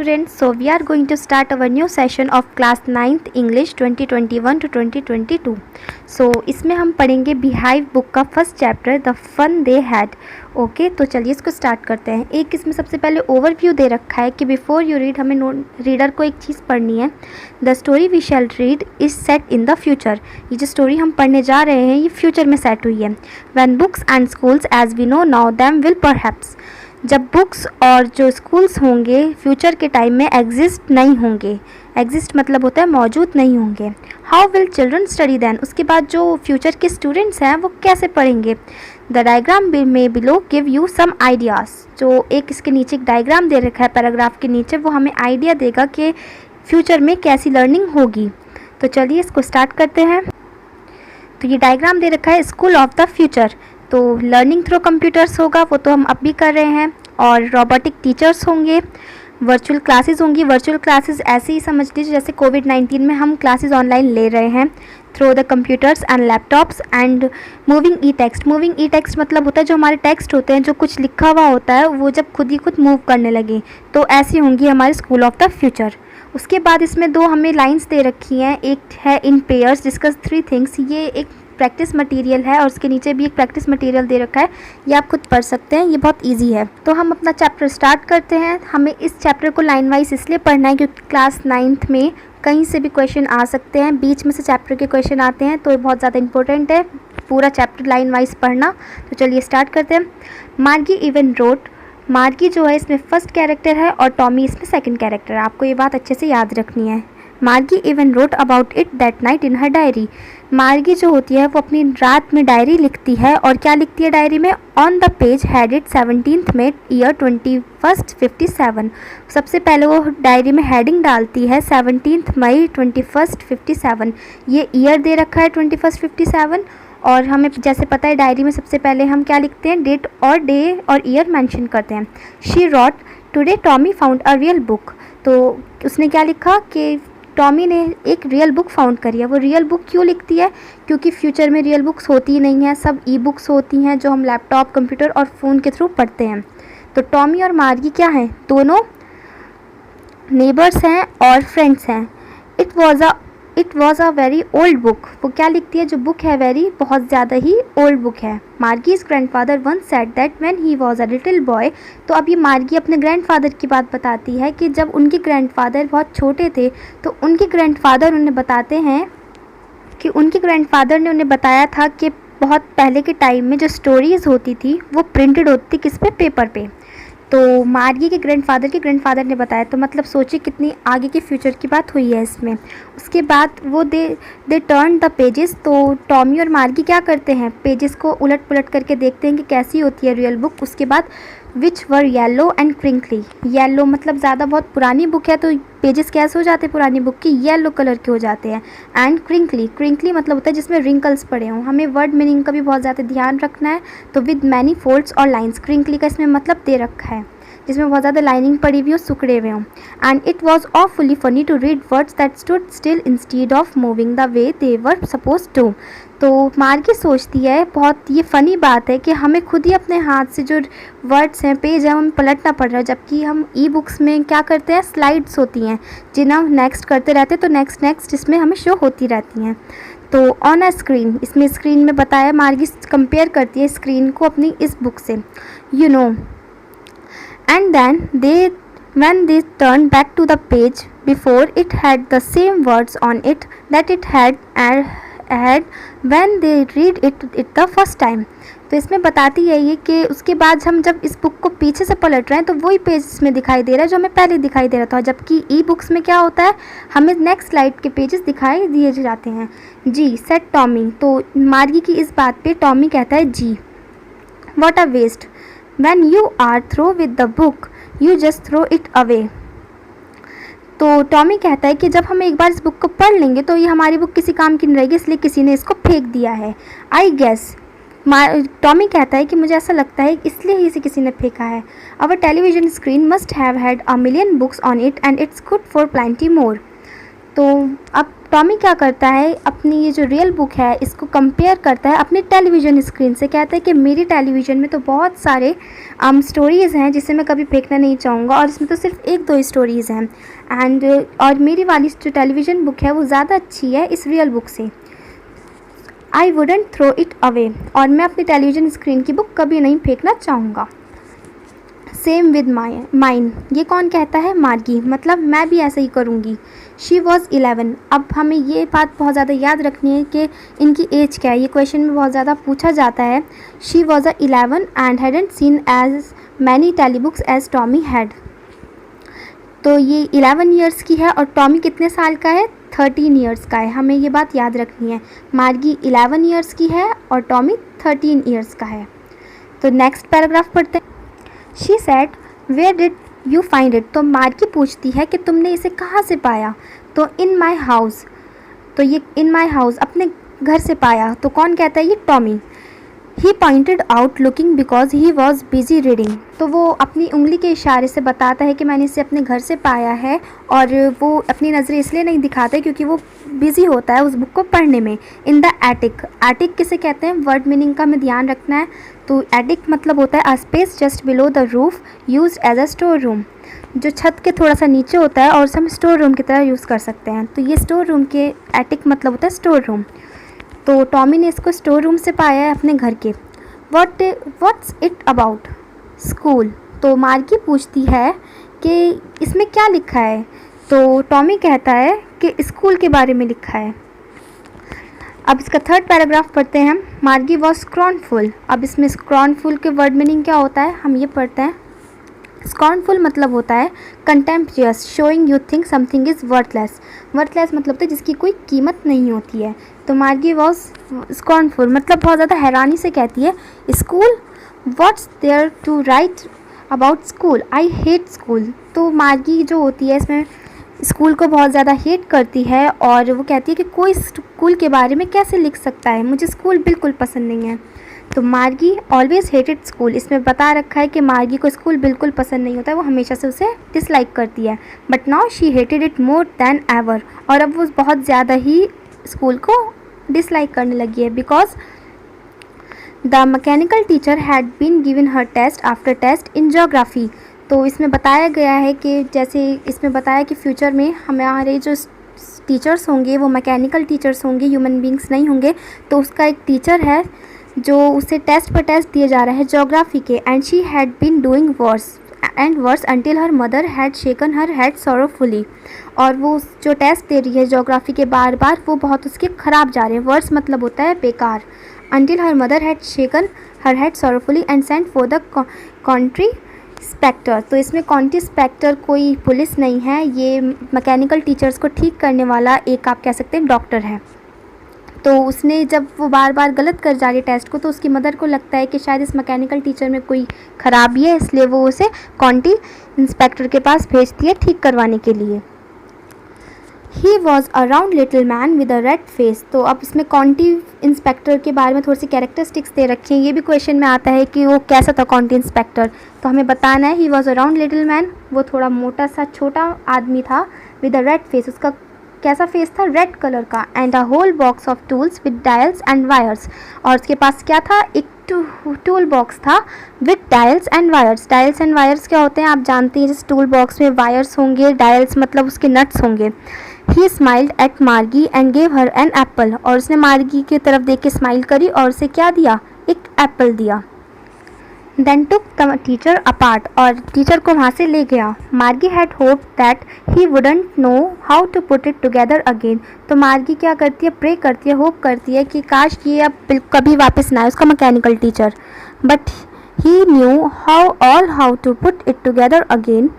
students, so we are going to start our new session of class 9th English 2021 to 2022. So इसमें हम पढ़ेंगे Beehive book का first chapter the fun they had. Okay, तो चलिए इसको start करते हैं. एक इसमें सबसे पहले ओवरव्यू दे रखा है कि बिफोर यू रीड हमें रीडर को एक चीज़ पढ़नी है. The story we shall read is set in the future. ये जो स्टोरी हम पढ़ने जा रहे हैं ये फ्यूचर में सेट हुई है. When books and schools as we know now them will perhaps. जब बुक्स और जो स्कूल्स होंगे फ्यूचर के टाइम में एग्जिस्ट नहीं होंगे. एग्जिस्ट मतलब होता है मौजूद नहीं होंगे. How will children study then. उसके बाद जो फ्यूचर के स्टूडेंट्स हैं वो कैसे पढ़ेंगे. द डायग्राम में below give you some ideas. जो एक इसके नीचे एक डायग्राम दे रखा है पैराग्राफ के नीचे, वो हमें आइडिया देगा कि फ्यूचर में कैसी लर्निंग होगी. तो चलिए इसको स्टार्ट करते हैं. तो ये डायग्राम दे रखा है स्कूल ऑफ द फ्यूचर. तो लर्निंग थ्रू कंप्यूटर्स होगा, वो तो हम अब भी कर रहे हैं. और रोबोटिक टीचर्स होंगे, वर्चुअल क्लासेस होंगी. वर्चुअल क्लासेस ऐसे ही समझ लीजिए जैसे कोविड-19 में हम क्लासेस ऑनलाइन ले रहे हैं through the computers and laptops. And moving E text. Moving E text मतलब होता है जो हमारे टेक्स्ट होते हैं, जो कुछ लिखा हुआ होता है वो जब खुद ही खुद मूव करने लगे. तो ऐसी होंगी हमारे स्कूल ऑफ द फ्यूचर. उसके बाद इसमें दो हमें लाइंस दे रखी हैं. एक है इन पेयर्स डिस्कस थ्री थिंग्स. ये एक प्रैक्टिस मटेरियल है और उसके नीचे भी एक प्रैक्टिस मटेरियल दे रखा है. ये आप खुद पढ़ सकते हैं, ये बहुत इजी है. तो हम अपना चैप्टर स्टार्ट करते हैं. हमें इस चैप्टर को लाइन वाइज इसलिए पढ़ना है क्योंकि क्लास 9th में कहीं से भी क्वेश्चन आ सकते हैं. बीच में से चैप्टर के क्वेश्चन आते हैं, तो ये बहुत ज़्यादा इंपॉर्टेंट है पूरा चैप्टर लाइन वाइज पढ़ना. तो चलिए स्टार्ट करते हैं. मार्गी इवन रोट. मार्गी जो है इसमें फर्स्ट कैरेक्टर है और टॉमी इसमें सेकंड कैरेक्टर है. आपको ये बात अच्छे से याद रखनी है. मार्गी even wrote about it that night in her diary. मार्गी जो होती है वो अपनी रात में डायरी लिखती है. और क्या लिखती है डायरी में. On the page headed 17th में ईयर 2157. सबसे पहले वो डायरी में हेडिंग डालती है 17 मई 2157. ये ईयर दे रखा है 2157. और हमें जैसे पता है डायरी में सबसे पहले हम क्या लिखते हैं, डेट और डे और ईयर मेंशन करते हैं. She wrote today Tommy found a real book. तो उसने क्या लिखा कि टॉमी ने एक रियल बुक फाउंड करी है. वो रियल बुक क्यों लिखती है, क्योंकि फ्यूचर में रियल बुक्स होती ही नहीं हैं, सब ई बुक्स होती हैं जो हम लैपटॉप कंप्यूटर और फ़ोन के थ्रू पढ़ते हैं. तो टॉमी और मार्गी क्या हैं, दोनों नेबर्स हैं और फ्रेंड्स हैं. It was a very old book. वो क्या लिखती है, जो बुक है वेरी बहुत ज़्यादा ही ओल्ड बुक है. Margie's grandfather once said that when he was a little boy. तो अब ये मार्गी अपने ग्रैंडफादर की बात बताती है कि जब उनके ग्रैंडफादर बहुत छोटे थे तो उनके ग्रैंडफादर उन्हें बताते हैं कि उनके ग्रैंडफादर ने उन्हें बताया था कि बहुत पहले के टाइम में जो स्टोरीज़ होती थी वो प्रिंटेड होती थी किस पे, पेपर पे. तो मार्गी के ग्रैंडफादर ने बताया. तो मतलब सोचिए कितनी आगे के फ्यूचर की बात हुई है इसमें. उसके बाद वो दे टर्न द पेजेस. तो टॉमी और मार्गी क्या करते हैं, पेजेस को उलट पुलट करके देखते हैं कि कैसी होती है रियल बुक. उसके बाद विच वर येलो एंड क्रिंकली. येलो मतलब ज़्यादा बहुत पुरानी बुक है तो पेजेस कैसे हो जाते हैं पुरानी बुक की, येलो कलर के हो जाते हैं. एंड क्रिंकली मतलब होता है जिसमें रिंकल्स पड़े हों. हमें वर्ड मीनिंग का भी बहुत ज़्यादा ध्यान रखना है. तो विद मैनी फोल्ड्स और लाइन्स. क्रिंकली का इसमें मतलब दे रखा है जिसमें बहुत ज़्यादा लाइनिंग पड़ी हुई हो, सुकड़े हुए हों. And it was awfully funny to read words that stood still instead of moving the way they were supposed to. तो मार्गी सोचती है बहुत ये फ़नी बात है कि हमें खुद ही अपने हाथ से जो वर्ड्स हैं, पेज हैं, हमें पलटना पड़ रहा है. जबकि हम ई बुक्स में क्या करते हैं, स्लाइड्स होती हैं जिन्हें हम नेक्स्ट करते रहते हैं. तो नेक्स्ट इसमें हमें शो होती रहती हैं. तो ऑन अ स्क्रीन, इसमें स्क्रीन में बताया मार्गी कंपेयर करती है स्क्रीन को अपनी इस बुक से. You know. And then when they turned back to the page before, it had the same words on it that it had when they read it the first time. तो इसमें बताती है ये कि उसके बाद हम जब इस बुक को पीछे से पलट रहे हैं तो वही पेज इसमें दिखाई दे रहा है जो हमें पहले दिखाई दे रहा था. जबकि ई बुक्स में क्या होता है, हमें नेक्स्ट स्लाइड के पेजेस दिखाई दिए जाते हैं. Gee said Tommy. तो मार्गी की इस बात पे टॉमी कहता है gee. What a waste. When you are through with the book, you just throw it away. तो टॉमी कहता है कि जब हम एक बार इस बुक को पढ़ लेंगे तो ये हमारी बुक किसी काम की नहीं रहेगी, इसलिए किसी ने इसको फेंक दिया है. I guess. टॉमी कहता है कि मुझे ऐसा लगता है इसलिए ही इसे किसी ने फेंका है. Our television screen must have had a million books on it and it's good for plenty more. तो अब टॉमी क्या करता है, अपनी ये जो रियल बुक है इसको कंपेयर करता है अपनी टेलीविज़न स्क्रीन से। कहता है कि मेरी टेलीविज़न में तो बहुत सारे स्टोरीज़ हैं जिसे मैं कभी फेंकना नहीं चाहूँगा, और इसमें तो सिर्फ 1-2 स्टोरीज़ हैं एंड और मेरी वाली जो टेलीविज़न बुक है वो ज़्यादा अच्छी है इस रियल बुक से। I wouldn't throw it away, और मैं अपनी टेलीविज़न स्क्रीन की बुक कभी नहीं फेंकना चाहूँगा। सेम विद माइन, ये कौन कहता है, मार्गी, मतलब मैं भी ऐसे ही करूँगी। शी वॉज 11, अब हमें ये बात बहुत ज़्यादा याद रखनी है कि इनकी एज क्या है, ये क्वेश्चन में बहुत ज़्यादा पूछा जाता है। She was 11 and hadn't seen as many telebooks as Tommy had. तो ये 11 ईयर्स की है और टॉमी कितने साल का है, 13 ईयर्स का है। हमें ये बात याद रखनी है, मार्गी 11 ईयर्स की है और टॉमी 13 ईयर्स का है। तो नेक्स्ट पैराग्राफ पढ़ते हैं। She said where did you find it, तो मार्गी पूछती है कि तुमने इसे कहाँ से पाया। तो इन माई हाउस, तो ये इन माई हाउस अपने घर से पाया। तो कौन कहता है, ये Tommy. He pointed out looking because he was busy reading, तो वो अपनी उंगली के इशारे से बताता है कि मैंने इसे अपने घर से पाया है, और वो अपनी नज़रें इसलिए नहीं दिखाता है क्योंकि वो बिज़ी होता है उस बुक को पढ़ने में। इन द एटिक, एटिक किसे कहते हैं, वर्ड मीनिंग का हमें ध्यान रखना है। तो एटिक मतलब होता है a space just below the roof used as a store room, जो छत के थोड़ा सा नीचे होता है और उसे हम स्टोर रूम की तरह यूज़ कर सकते हैं। तो ये स्टोर रूम के एटिक मतलब होता है स्टोर रूम। तो टॉमी ने इसको स्टोर रूम से पाया है अपने घर के। व्हाट्स इट अबाउट, स्कूल, तो मार्गी पूछती है कि इसमें क्या लिखा है। तो टॉमी कहता है कि स्कूल के बारे में लिखा है। अब इसका थर्ड पैराग्राफ पढ़ते हैं हम। मार्गी वॉज स्क्रॉनफुल, अब इसमें स्क्रॉनफुल के वर्ड मीनिंग क्या होता है हम ये पढ़ते हैं। स्कॉर्नफुल मतलब होता है contemptuous, showing you think something is worthless. Worthless मतलब होता है जिसकी कोई कीमत नहीं होती है। तो मार्गी वॉज स्कॉर्नफुल मतलब बहुत ज़्यादा हैरानी से कहती है, school, what's there to write about school, I hate school. तो मार्गी जो होती है इसमें स्कूल को बहुत ज़्यादा हेट करती है और वो कहती है कि कोई स्कूल के बारे में कैसे लिख सकता है, मुझे स्कूल बिल्कुल पसंद नहीं है। तो मार्गी ऑलवेज हेटेड स्कूल, इसमें बता रखा है कि मार्गी को स्कूल बिल्कुल पसंद नहीं होता है, वो हमेशा से उसे डिसलाइक करती है। But now she hated it more than ever, और अब वो बहुत ज़्यादा ही स्कूल को डिसलाइक करने लगी है। Because the mechanical teacher had been given her test after test in geography. तो इसमें बताया गया है कि जैसे इसमें बताया कि फ्यूचर में हमारे जो टीचर्स होंगे वो मैकेनिकल टीचर्स होंगे, ह्यूमन बींग्स नहीं होंगे। तो उसका एक टीचर है जो उसे टेस्ट पर टेस्ट दिए जा रहे हैं जोग्राफी के। And she had been doing worse until her mother had shaken her head sorrowfully, और वो जो टेस्ट दे रही है जोग्राफी के बार बार वो बहुत उसके ख़राब जा रहे हैं। वर्स मतलब होता है बेकार। Until her mother had shaken her head sorrowfully and sent for the county inspector. तो इसमें कॉन्टी इंस्पेक्टर कोई पुलिस नहीं है, ये मैकेनिकल टीचर्स को ठीक करने वाला एक आप कह सकते हैं डॉक्टर है। तो उसने जब वो बार बार गलत कर जा रही टेस्ट को, तो उसकी मदर को लगता है कि शायद इस मैकेनिकल टीचर में कोई ख़राबी है, इसलिए वो उसे कॉन्टी इंस्पेक्टर के पास भेजती है ठीक करवाने के लिए। ही was a round little man with a red face. तो अब इसमें कॉन्टी इंस्पेक्टर के बारे में थोड़ी सी कैरेक्टरिस्टिक्स दे रखी हैं, ये भी क्वेश्चन में आता है कि वो कैसा था कॉन्टी इंस्पेक्टर। तो हमें बताना है ही was a round little man, वो थोड़ा मोटा सा छोटा आदमी था, विद अ रेड फेस, उसका कैसा फेस था, रेड कलर का। And a whole box of tools with dials and wires, और उसके पास क्या था, एक टूल बॉक्स था with dials and wires. Dials and wires क्या होते हैं आप जानते हैं, जिस टूल बॉक्स में वायर्स होंगे, डायल्स मतलब उसके नट्स होंगे। He smiled at Margie and gave her an apple, और उसने मार्गी की तरफ देख के स्माइल करी और उसे क्या दिया, एक एप्पल दिया। Then took the teacher apart, और टीचर को वहाँ से ले गया। Margie had hope that he wouldn't know how to put it together again. तो मार्गी क्या करती है, प्रे करती है, होप करती है कि काश ये अब कभी वापस ना आए उसका mechanical teacher. But he knew how to put it together again,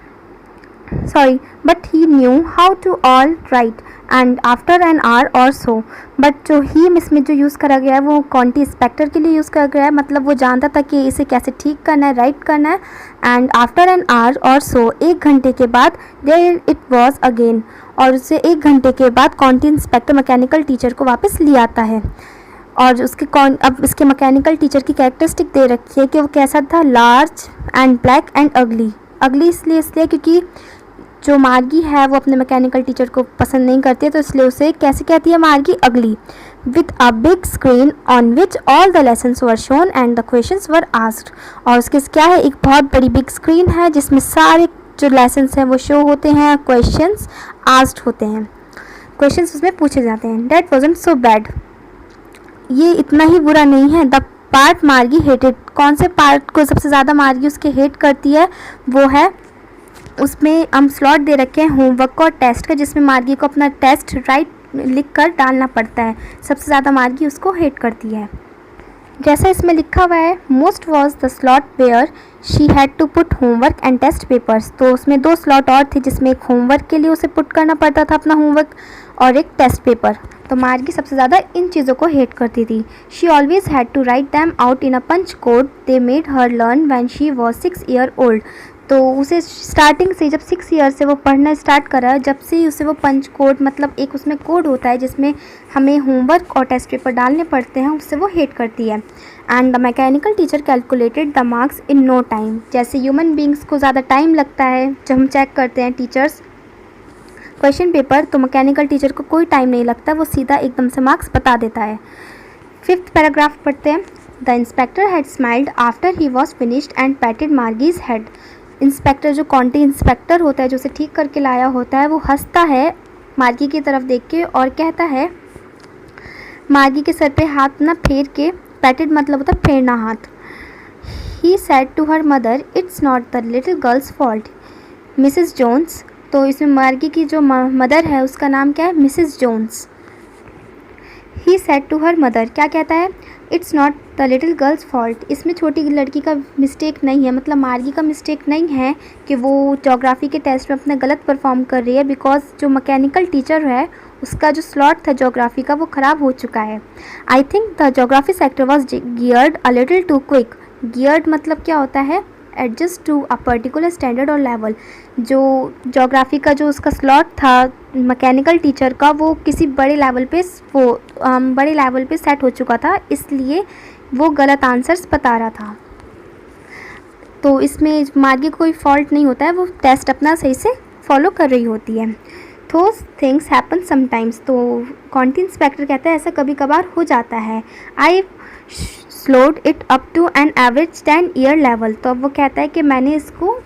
but he knew how to all right and after an hour or so। But जो ही इसमें जो यूज़ करा गया है वो कॉन्टी इंस्पेक्टर के लिए यूज़ करा गया है, मतलब वो जानता था कि इसे कैसे ठीक करना है, राइट करना है। एंड आफ्टर एन आवर और सो, 1 घंटे के बाद, देयर इट वॉज अगेन, और उसे 1 घंटे के बाद कॉन्टी इंस्पेक्टर मैकेनिकल टीचर को वापस ले आता है। और अब इसके मैकेनिकल टीचर की कैरेक्टरिस्टिक दे रखी है कि वो कैसा था, लार्ज एंड ब्लैक एंड अगली। अगली इसलिए क्योंकि जो मार्गी है वो अपने मैकेनिकल टीचर को पसंद नहीं करती है, तो इसलिए उसे कैसे कहती है मार्गी, अगली। With a big screen on which all the lessons were shown and the questions were asked. और उसके क्या है, एक बहुत बड़ी बिग स्क्रीन है जिसमें सारे जो लेसन्स हैं वो शो होते हैं, क्वेश्चंस आस्क्ड होते हैं, क्वेश्चंस उसमें पूछे जाते हैं। दैट वॉजंट सो बैड, ये इतना ही बुरा नहीं है। द पार्ट मार्गी हेटेड, कौन से पार्ट को सबसे ज़्यादा मार्गी उसके हेट करती है, वो है, उसमें हम स्लॉट दे रखे हैं होमवर्क और टेस्ट का, जिसमें मार्गी को अपना टेस्ट राइट लिख कर डालना पड़ता है। सबसे ज़्यादा मार्गी उसको हेट करती है। जैसा इसमें लिखा हुआ है, most was the slot where she had to put homework and test papers, तो उसमें 2 स्लॉट और थे जिसमें एक होमवर्क के लिए उसे पुट करना पड़ता था अपना होमवर्क और एक टेस्ट पेपर। तो मार्गी सबसे ज़्यादा इन चीज़ों को हेट करती थी। She always had to write them out in a punch code they made her learn when she was 6 year old. तो उसे स्टार्टिंग से, जब 6 ईयर से वो पढ़ना स्टार्ट करा, जब से उसे वो पंच कोड, मतलब एक उसमें कोड होता है जिसमें हमें होमवर्क और टेस्ट पेपर डालने पड़ते हैं, उससे वो हेट करती है। And the mechanical teacher calculated the marks in no time, जैसे ह्यूमन बींग्स को ज़्यादा टाइम लगता है जब हम चेक करते हैं टीचर्स क्वेश्चन पेपर, तो मैकेनिकल टीचर को कोई टाइम नहीं लगता, वो सीधा एकदम से मार्क्स बता देता है। 5th पैराग्राफ पढ़ते हैं। The inspector had smiled after he was finished and patted Margie's head. Inspector, जो क्वांटिटी इंस्पेक्टर होता है, जो उसे ठीक करके लाया होता है, वो हंसता है मार्गी की तरफ देख के और कहता है, मार्गी के सर पे हाथ ना फेर के, पैटेड मतलब होता है फेरना हाथ। He said to her mother, it's not the little girl's fault Mrs Jones. तो इसमें मार्गी की जो मदर है उसका नाम क्या है, Mrs Jones. He said to her mother, क्या कहता है, it's not the little girl's fault, इसमें छोटी लड़की का मिस्टेक नहीं है, मतलब मार्गी का मिस्टेक नहीं है कि वो ज्योग्राफी के टेस्ट में अपना गलत परफॉर्म कर रही है, बिकॉज जो मैकेनिकल टीचर है उसका जो स्लॉट था ज्योग्राफी का वो ख़राब हो चुका है। I think the geography sector was geared a little too quick. Geared मतलब क्या होता है, adjust to a particular standard और लेवल। जो ज्योग्राफी का जो उसका स्लॉट था मैकेनिकल टीचर का, वो किसी बड़े लेवल पे सेट हो चुका था, इसलिए वो गलत आंसर्स बता रहा था। तो इसमें मार्गी को कोई फॉल्ट नहीं होता है, वो टेस्ट अपना सही से फॉलो कर रही होती है। Those things happen sometimes, तो क्वांटिटी इंस्पेक्टर कहता है ऐसा कभी कभार हो जाता है। I slowed it up to an average 10 year level, तो अब वो कहता है कि मैंने इसको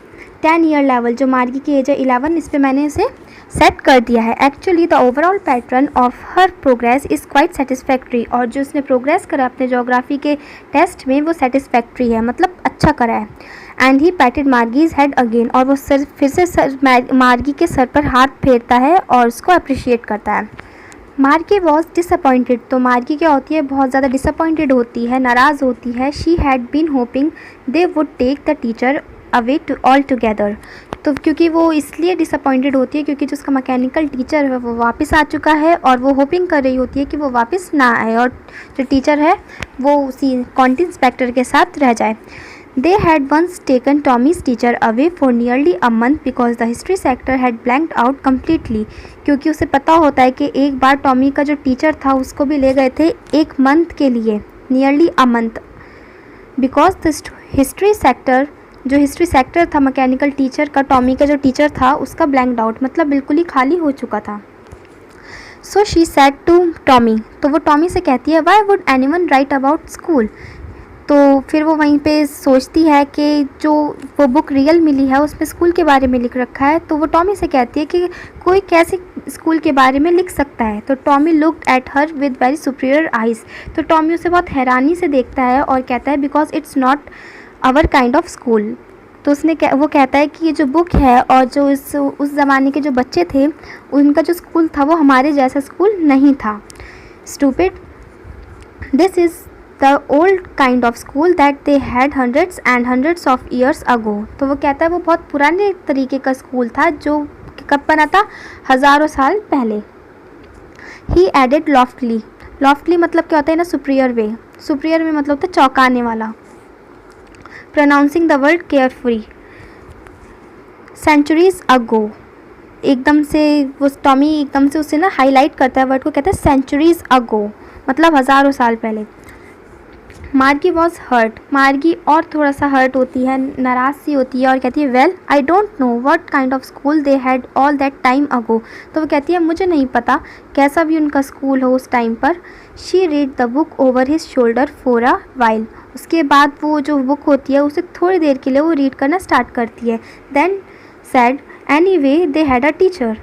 10 ईयर लेवल, जो मार्गी की एज है 11, इस पर मैंने इसे सेट कर दिया है। Actually the overall pattern of her progress is quite satisfactory, और जो उसने प्रोग्रेस करा अपने ज्योग्राफी के टेस्ट में वो सेटिस्फैक्ट्री है, मतलब अच्छा करा है। And he patted Margie's head again, और वो फिर से मार्गी के सर पर हाथ फेरता है और उसको अप्रिशिएट करता है। मार्गी वॉज डिसअपॉइंटेड, तो मार्गी क्या होती है, बहुत ज़्यादा डिसअपॉइंटेड होती है, नाराज़ होती है। She had been hoping they would take the teacher away to all together, तो क्योंकि वो इसलिए डिसअपॉइंटेड होती है क्योंकि जो उसका मैकेनिकल टीचर है वो वापस आ चुका है, और वो होपिंग कर रही होती है कि वो वापस ना आए और जो टीचर है वो उसी क्वांटिटी इंस्पेक्टर के साथ रह जाए। They had once taken Tommy's teacher away for nearly a month because the history sector had blanked out completely, क्योंकि उसे पता होता है कि एक बार टॉमी का जो टीचर था उसको भी ले गए थे 1 मंथ के लिए, nearly a month, because the history sector, जो हिस्ट्री सेक्टर था मैकेनिकल टीचर का, टॉमी का जो टीचर था उसका ब्लैंक्ड आउट मतलब बिल्कुल ही खाली हो चुका था। So she said to Tommy, तो वो टॉमी से कहती है, why would anyone write about school, तो फिर वो वहीं पे सोचती है कि जो वो बुक रियल मिली है उसमें स्कूल के बारे में लिख रखा है, तो वो टॉमी से कहती है कि कोई कैसे स्कूल के बारे में लिख सकता है। तो Tommy looked at her with very superior eyes, तो टॉमी उसे बहुत हैरानी से देखता है और कहता है because it's not our kind of school. तो वो कहता है कि ये जो बुक है और जो उस ज़माने के जो बच्चे थे उनका जो स्कूल था वो हमारे जैसा स्कूल नहीं था। Stupid, this is the old kind of school that they had hundreds and hundreds of years ago, तो वो कहता है वो बहुत पुराने तरीके का स्कूल था जो कब बना था, हज़ारों साल पहले। ही एडेड लॉफ्टली, लॉफ्टली मतलब क्या होता है ना, सुपीरियर वे, सुपीरियर वे मतलब होता है चौंकाने वाला। Pronouncing the word carefully, centuries ago, एकदम से वो टॉमी एकदम से उसे ना हाईलाइट करता है वर्ड को, कहता है सेंचुरीज अगो मतलब हज़ारों साल पहले। मार्गी वॉज हर्ट, मार्गी और थोड़ा सा हर्ट होती है, नाराज़ सी होती है और कहती है well I don't know what kind of school they had all that time ago. तो वो कहती है मुझे नहीं पता कैसा भी उनका स्कूल हो उस टाइम पर। She read the book over his shoulder for a while, उसके बाद वो जो बुक होती है उसे थोड़ी देर के लिए वो रीड करना स्टार्ट करती है। Then said anyway they had a teacher,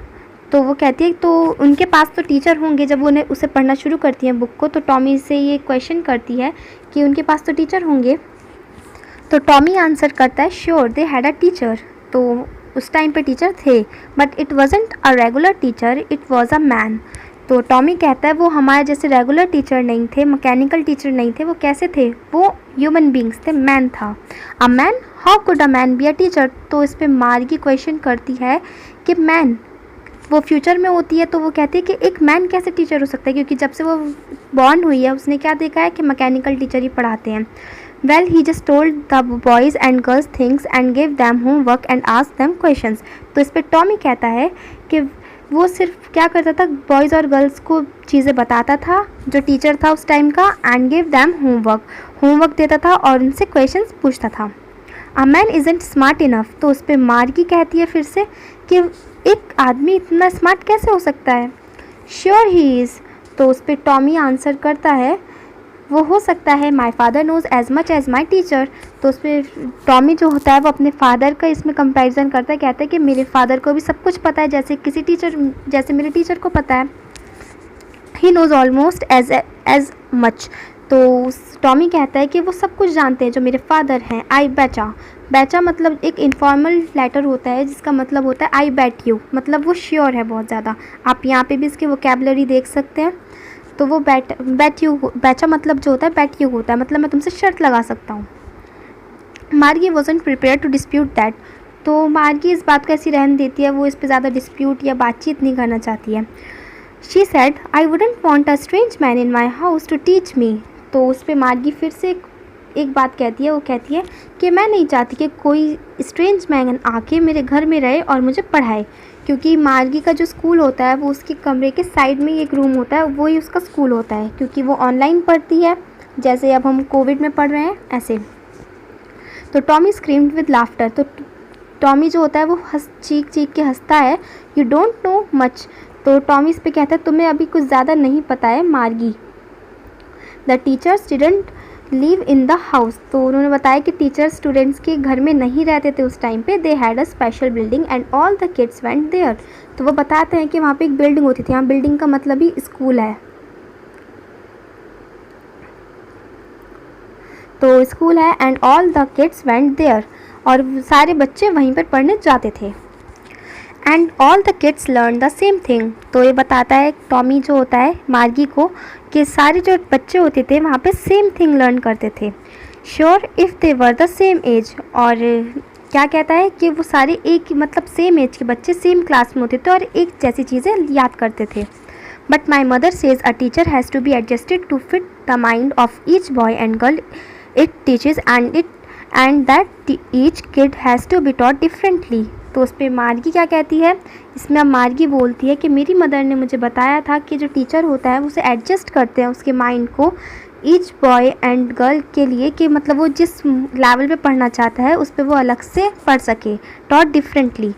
तो वो कहती है तो उनके पास तो टीचर होंगे। जब उन्हें उसे पढ़ना शुरू करती हैं बुक को, तो टॉमी से ये क्वेश्चन करती है कि उनके पास तो टीचर होंगे। तो टॉमी आंसर करता है sure they had a teacher, तो उस टाइम पे टीचर थे, but it wasn't a regular teacher, it was a man. तो टॉमी कहता है वो हमारे जैसे रेगुलर टीचर नहीं थे, मैकेनिकल टीचर नहीं थे, वो कैसे थे, वो ह्यूमन बींग्स थे, मैन था। A man, how could a man be a teacher. तो इस पर मार्गी क्वेश्चन करती है कि मैन, वो फ्यूचर में होती है, तो वो कहती है कि एक मैन कैसे टीचर हो सकता है, क्योंकि जब से वो बॉर्न हुई है उसने क्या देखा है कि मैकेनिकल टीचर ही पढ़ाते हैं। Well he just told the boys and girls things and give them home work and ask them questions. तो इस पर टॉमी कहता है कि वो सिर्फ क्या करता था, बॉयज़ और गर्ल्स को चीज़ें बताता था जो टीचर था उस टाइम का, एंड गिव दैम होमवर्क देता था और उनसे क्वेश्चंस पूछता था। A man isn't smart enough, तो उस पर मार्गी कहती है फिर से कि एक आदमी इतना स्मार्ट कैसे हो सकता है। श्योर ही इज़, तो उस पर टॉमी आंसर करता है वो हो सकता है my father knows as much as my teacher. तो उस पर टॉमी जो होता है वो अपने फादर का इसमें कंपैरिजन करता है, कहता है कि मेरे फादर को भी सब कुछ पता है जैसे मेरे टीचर को पता है। He knows almost as much, तो टॉमी कहता है कि वो सब कुछ जानते हैं जो मेरे फादर हैं। आई बैचा मतलब एक इनफॉर्मल लेटर होता है जिसका मतलब होता है आई बैट यू, मतलब वो श्योर है बहुत ज़्यादा। आप यहाँ पे भी इसकी वोकैबुलरी देख सकते हैं। तो वो बैचा मतलब जो होता है बैट यू होता है, मतलब मैं तुमसे शर्त लगा सकता हूँ। Margie wasn't prepared to dispute that, तो मार्गी इस बात को ऐसी रहने देती है, वो इस पर ज़्यादा डिस्प्यूट या बातचीत नहीं करना चाहती है। She said I wouldn't want a strange man in my house to teach me, तो उस पर मार्गी फिर से एक बात कहती है, वो कहती है कि मैं नहीं चाहती कि कोई स्ट्रेंज मैन आके मेरे घर में रहे और मुझे पढ़ाए, क्योंकि मार्गी का जो स्कूल होता है वो उसके कमरे के साइड में ही एक रूम होता है, वो ही उसका स्कूल होता है, क्योंकि वो ऑनलाइन पढ़ती है जैसे अब हम कोविड में पढ़ रहे हैं ऐसे। तो टॉमी स्क्रीम्ड विद लाफ्टर, तो टॉमी जो होता है वो चीख के हंसता है। यू डोंट नो मच, तो टॉमी इस पे कहता है तुम्हें अभी कुछ ज़्यादा नहीं पता है मार्गी। The teachers didn't live in the house, तो उन्होंने बताया कि टीचर्स स्टूडेंट्स के घर में नहीं रहते थे उस टाइम पे। They had a special building and all the kids went there, तो वो बताते हैं कि वहाँ पे एक बिल्डिंग होती थी। यहाँ बिल्डिंग का मतलब ही स्कूल है, तो स्कूल है and all the kids went there, और सारे बच्चे वहीं पर पढ़ने जाते थे। And all the kids learn the same thing, तो ये बताता है टॉमी जो होता है मार्गी को कि सारे जो बच्चे होते थे वहाँ पे सेम थिंग लर्न करते थे। Sure if they were the same age, और क्या कहता है कि वो सारे एक मतलब सेम एज के बच्चे सेम क्लास में होते थे और एक जैसी चीज़ें याद करते थे। But my mother says a teacher has to be adjusted to fit the mind of each boy and girl it teaches and that each kid has to be taught differently. तो उस पर मार्गी क्या कहती है, इसमें अब मार्गी बोलती है कि मेरी मदर ने मुझे बताया था कि जो टीचर होता है उसे एडजस्ट करते हैं उसके माइंड को ईच बॉय एंड गर्ल के लिए, कि मतलब वो जिस लेवल पे पढ़ना चाहता है उस पर वो अलग से पढ़ सके, taught differently.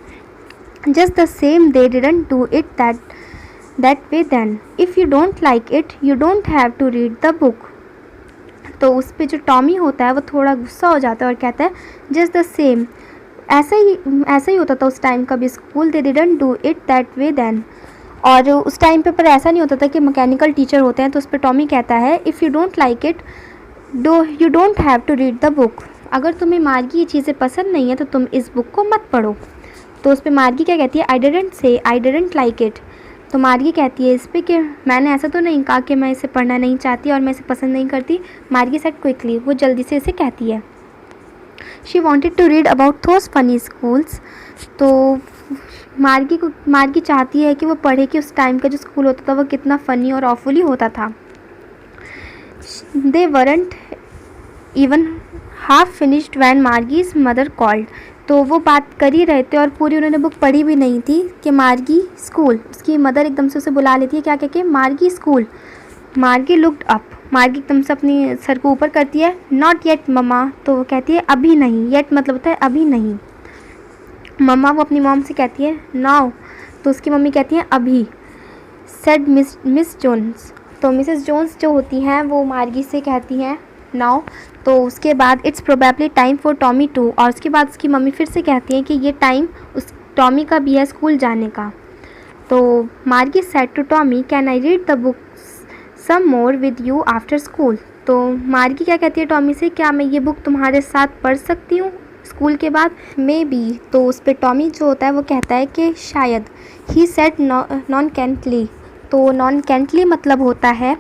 Just the same they didn't do it that way then, if you don't like it you don't have to read the book. तो उस पर जो टॉमी होता है वो थोड़ा गुस्सा हो जाता है और कहता है जस्ट द सेम, ऐसा ही होता था उस टाइम का भी school, they didn't do it that way then. और उस टाइम पे पर ऐसा नहीं होता था कि मैकेनिकल टीचर होते हैं। तो उस पर टॉमी कहता है if you don't like it you don't have to read the book, अगर तुम्हें मार्गी ये चीज़ें पसंद नहीं है तो तुम इस बुक को मत पढ़ो। तो उस पर मार्गी क्या कहती है, आई डिडंट लाइक इट। तो मार्गी कहती है इस पर कि मैंने ऐसा तो नहीं कहा कि मैं इसे पढ़ना नहीं चाहती और मैं इसे पसंद नहीं करती। मार्गी सेड क्विकली, वो जल्दी से इसे कहती है। She wanted to read about those funny schools, तो मार्गी चाहती है कि वो पढ़े कि उस टाइम का जो स्कूल होता था वो कितना फ़नी और ऑफुली होता था। They weren't even half finished when Margie's mother called, तो वो बात कर ही रहे थे और पूरी उन्होंने बुक पढ़ी भी नहीं थी कि मार्गी स्कूल, उसकी मदर एकदम से उसे बुला लेती है क्या कह के, मार्गी स्कूल। मार्गी लुक्ड अप, मार्गी एकदम से अपनी सर को ऊपर करती है, नॉट येट मम्मा। तो वो कहती है अभी नहीं, येट मतलब होता है अभी नहीं। मम्मा वो अपनी मॉम से कहती है नाउ, तो उसकी मम्मी कहती है अभी। सेड मिस जोन्स, तो मिसेस जोन्स जो होती हैं वो मार्गी से कहती हैं नाउ। तो उसके बाद it's probably time for Tommy to, और उसके बाद उसकी मम्मी फिर से कहती हैं कि ये टाइम उस टॉमी का भी है स्कूल जाने का। तो Margie said to Tommy can I read the book some more with you after school. तो मार्गी क्या कहती है टॉमी से, क्या मैं ये बुक तुम्हारे साथ पढ़ सकती हूँ स्कूल के बाद। मे बी, तो उस पर टॉमी जो होता है वो कहता है कि शायद। ही सेड नॉन कैंटली, तो नॉन कैंटली मतलब होता है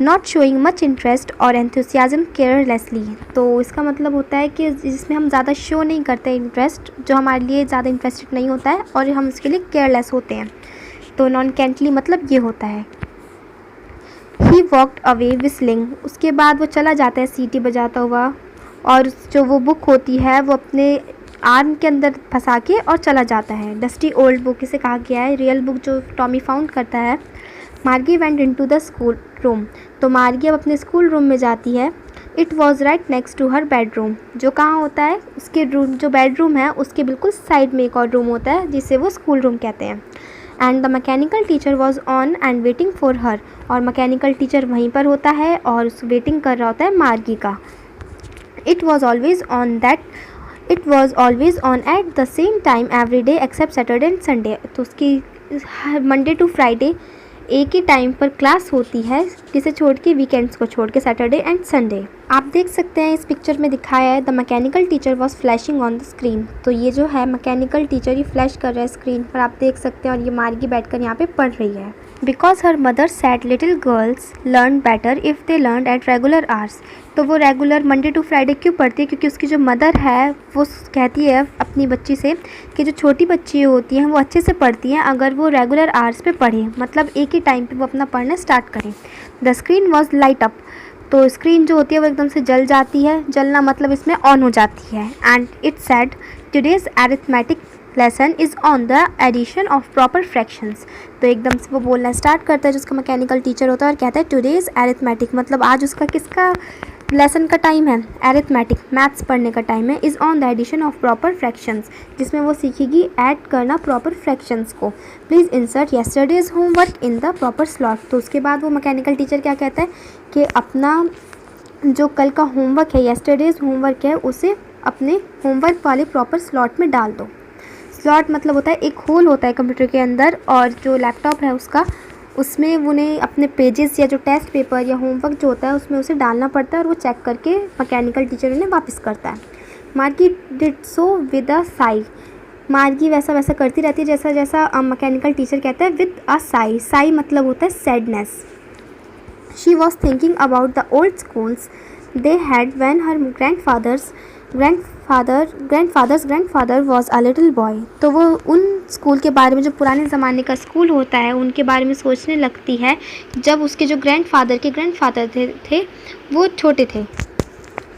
नॉट शोइंग मच इंटरेस्ट और एंथुसियाज्म केयरलेसली। तो इसका मतलब होता है कि जिसमें हम ज़्यादा शो नहीं करते इंटरेस्ट, जो हमारे लिए ज़्यादा इंटरेस्टेड नहीं होता है, और हम उसके लिए केयरलेस होते हैं। तो नॉन कैंटली मतलब ये होता है। ही वॉकड अवे विस्लिंग, उसके बाद वो चला जाता है सीटी बजाता हुआ, और जो वो बुक होती है वो अपने आर्म के अंदर फंसा के और चला जाता है। डस्टी ओल्ड बुक इसे कहा गया है, रियल बुक जो टॉमी फाउंड करता है। Margie went into the school room, तो मार्गी अब अपने स्कूल रूम में जाती है। It was right next to her bedroom, जो कहाँ होता है उसके रूम, जो बेडरूम है उसके बिल्कुल साइड में एक और रूम होता है जिसे वो स्कूल रूम कहते हैं। And the mechanical teacher was on and waiting for her, और मैकेनिकल टीचर वहीं पर होता है और उस वेटिंग कर रहा होता है मार्गी का। It was always on at the same time every day except Saturday and Sunday, तो उसकी मंडे टू फ्राइडे एक ही टाइम पर क्लास होती है, जिसे छोड़ के वीकेंड्स को छोड़ के सैटरडे एंड संडे। आप देख सकते हैं इस पिक्चर में दिखाया है the mechanical teacher was flashing on the screen, तो ये जो है मैकेनिकल टीचर ये फ्लैश कर रहा है स्क्रीन पर, आप देख सकते हैं, और ये मार्गी बैठकर यहाँ पे पढ़ रही है। Because her mother said little girls learn better if they learn at regular hours, तो वो रेगुलर मंडे टू फ्राइडे क्यों पढ़ती है, क्योंकि उसकी जो मदर है वो कहती है अपनी बच्ची से कि जो छोटी बच्ची होती हैं वो अच्छे से पढ़ती हैं अगर वो रेगुलर आवर्स पे पढ़ें, मतलब एक ही टाइम पे वो अपना पढ़ना स्टार्ट करें। The screen was light up, तो स्क्रीन जो होती है वो एकदम से जल जाती है, जलना मतलब इसमें ऑन हो जाती है। And it said today's arithmetic lesson is on the addition of proper fractions, तो एकदम से वो बोलना स्टार्ट करता है जिसका मैकेनिकल टीचर होता है और कहता है टुडेज अरिथमेटिक, मतलब आज उसका किसका लेसन का टाइम है, अरिथमेटिक मैथ्स पढ़ने का टाइम है। Is on the addition of proper fractions, जिसमें वो सीखेगी ऐड करना प्रॉपर फ्रैक्शंस को। Please insert yesterday's homework in the proper slot, तो उसके बाद वो मैकेनिकल टीचर क्या कहता है कि अपना जो कल का होमवर्क है, येस्टरडेज होमवर्क है, उसे अपने होमवर्क वाले प्रॉपर स्लॉट में डाल दो। स्लॉट मतलब होता है एक होल होता है कंप्यूटर के अंदर, और जो लैपटॉप है उसका, उसमें उन्हें अपने पेजेस या जो टेस्ट पेपर या होमवर्क जो होता है उसमें उसे डालना पड़ता है, और वो चेक करके मैकेनिकल टीचर उन्हें वापस करता है। मार्गी did so with a Sai, मार्गी वैसा वैसा करती रहती है जैसा जैसा मैकेनिकल टीचर कहता है। विद अ साई, साई मतलब होता है sadness. She was thinking about the old schools they had when her grandfather was a little boy, तो वो उन स्कूल के बारे में जो पुराने ज़माने का स्कूल होता है उनके बारे में सोचने लगती है जब उसके जो ग्रैंडफादर थे वो छोटे थे।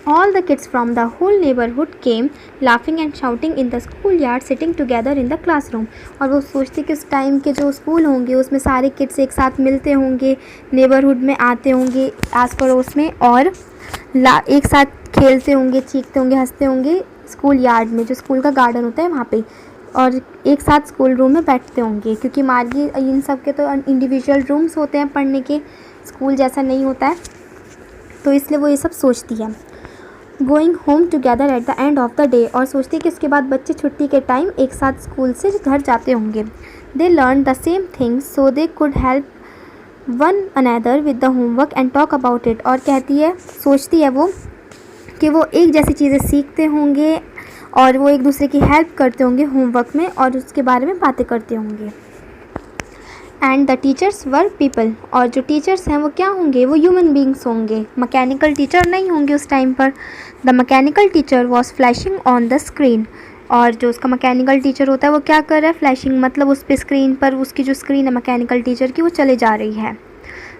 All the kids from the whole neighborhood came laughing and shouting in the schoolyard sitting together in the classroom, और वो सोचती कि उस टाइम के जो स्कूल होंगे उसमें सारे किड्स एक साथ मिलते होंगे, नेबरहुड में आते होंगे आस पड़ोस में, और एक साथ खेलते होंगे, चीखते होंगे, हंसते होंगे स्कूल यार्ड में, जो स्कूल का गार्डन होता है वहाँ पे, और एक साथ स्कूल रूम में बैठते होंगे, क्योंकि मार्गी इन सब के तो इंडिविजुअल रूम्स होते हैं पढ़ने के, स्कूल जैसा नहीं होता है, तो इसलिए वो ये सब सोचती है। Going home together at the end of the day, और सोचती है कि उसके बाद बच्चे छुट्टी के टाइम एक साथ स्कूल से घर जाते होंगे। They learn the same things so they could help one another with the homework and talk about it, और कहती है, सोचती है वो कि वो एक जैसी चीज़ें सीखते होंगे और वो एक दूसरे की हेल्प करते होंगे होमवर्क में और उसके बारे में बातें करते होंगे। And the teachers were people, और जो टीचर्स हैं वो क्या होंगे, वो ह्यूमन बींग्स होंगे, मैकेनिकल टीचर नहीं होंगे उस टाइम पर। The mechanical teacher was flashing on the screen, और जो उसका मैकेनिकल टीचर होता है वो क्या कर रहा है, फ्लैशिंग मतलब उस पर स्क्रीन पर, उसकी जो स्क्रीन है मैकेनिकल टीचर की वो चले जा रही है।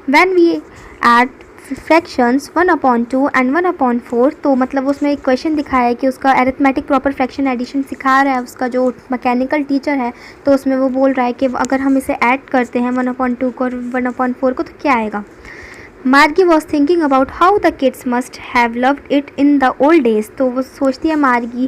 When we add fractions 1/2 and 1/4, तो मतलब उसमें एक क्वेश्चन दिखाया है कि उसका अरिथमेटिक प्रॉपर फ्रैक्शन एडिशन सिखा रहा है उसका जो मैकेनिकल टीचर है, तो उसमें वो बोल रहा है कि अगर हम इसे ऐड करते हैं 1/2 को और 1/4 को तो क्या आएगा। मार्गी was thinking about how the kids must have loved it in the old days. तो वो सोचती है मार्गी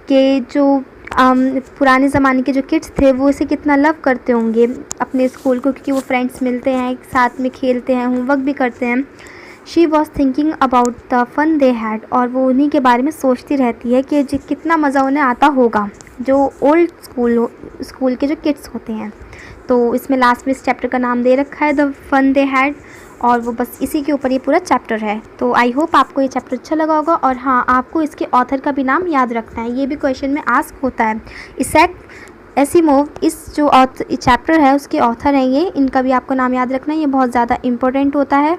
के जो पुराने ज़माने के जो किड्स थे वो इसे कितना लव करते होंगे अपने स्कूल को, क्योंकि वो फ्रेंड्स मिलते हैं, साथ में खेलते हैं, होमवर्क भी करते हैं। She was thinking about the fun they had, और वो उन्हीं के बारे में सोचती रहती है कि कितना मज़ा उन्हें आता होगा जो ओल्ड स्कूल के जो किड्स होते हैं। तो इसमें लास्ट में इस चैप्टर का नाम दे रखा है द फन दे हैड, और वो बस इसी के ऊपर ये पूरा चैप्टर है। तो आई होप आपको ये चैप्टर अच्छा लगा होगा। और हाँ, आपको इसके ऑथर का भी नाम याद रखना है, ये भी क्वेश्चन में आस्क होता है। इसैक एसिमोव इस जो चैप्टर है उसके ऑथर हैं ये, इनका भी आपको नाम याद रखना है, ये बहुत ज़्यादा इंपॉर्टेंट होता है।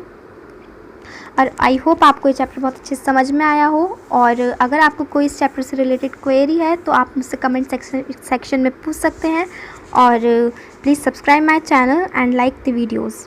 और आई होप आपको ये चैप्टर बहुत अच्छे से समझ में आया हो। और अगर आपको कोई इस चैप्टर से रिलेटेड क्वेरी है तो आप मुझसे कमेंट सेक्शन में पूछ सकते हैं। और please subscribe my channel and like the videos.